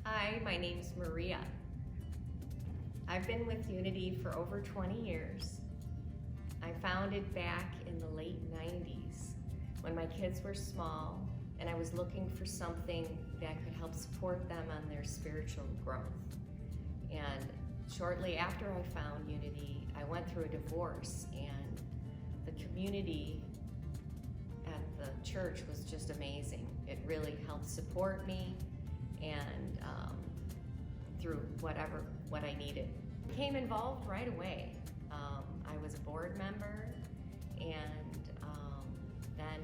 Hi, my name's Maria. I've been with Unity for over 20 years. I founded back in the late 90s when my kids were small and I was looking for something that could help support them on their spiritual growth. And shortly after I found Unity, I went through a divorce, and the community at the church was just amazing. It really helped support me and through what I needed. Became involved right away. I was a board member, and then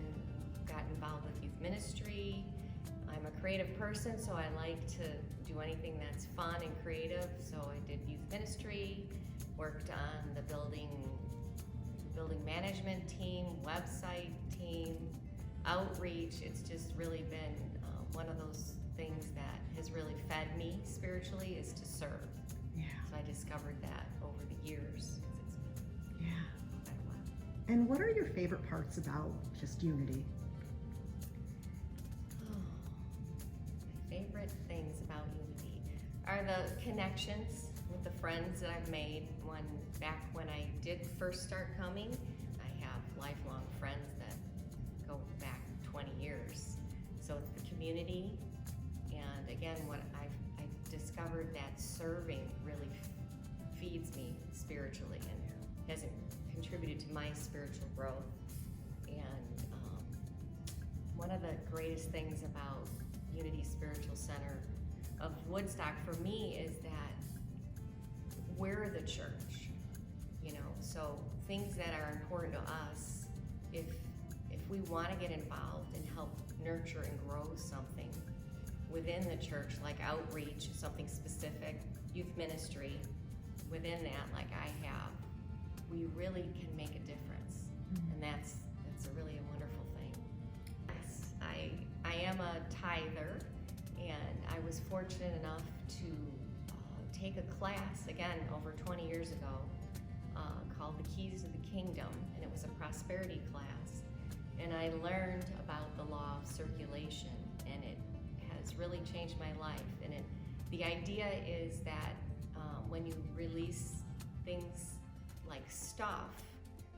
got involved with youth ministry. I'm a creative person, so I like to do anything that's fun and creative. So I did youth ministry, worked on the building management team, website team, outreach. It's just really been one of those things that has really fed me spiritually, is to serve. Yeah. So I discovered that over the years. Yeah. It's been a while. And what are your favorite parts about just Unity? Oh, my favorite things about Unity are the connections with the friends that I've made back when I did first start coming. I have lifelong friends that go back 20 years. So it's the community, and again, what I discovered that serving really feeds me spiritually and has contributed to my spiritual growth. And one of the greatest things about Unity Spiritual Center of Woodstock for me is that we're the church, so things that are important to us, if we want to get involved and help nurture and grow something within the church, like outreach, something specific, youth ministry, within that, like I have, we really can make a difference. And that's really a wonderful thing. Yes, I am a tither, and I was fortunate enough to take a class, again, over 20 years ago, called The Keys of the Kingdom, and it was a prosperity class. And I learned about the law of circulation, and it has really changed my life. And the idea is that when you release things like stuff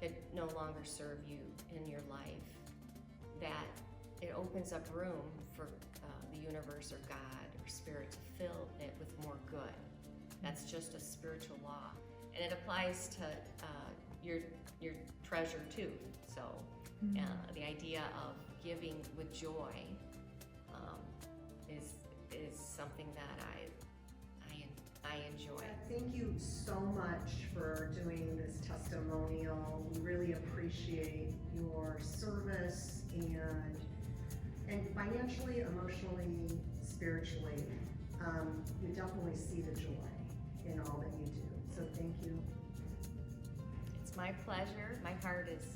that no longer serve you in your life, that it opens up room for the universe or God or spirit to fill it with more good. That's just a spiritual law, and it applies to your treasure too. So the idea of giving with joy is something that I enjoy. Thank you so much for doing this testimonial. We really appreciate your service and financially, emotionally, spiritually. You definitely see the joy in all that you do. So thank you. It's my pleasure. My heart is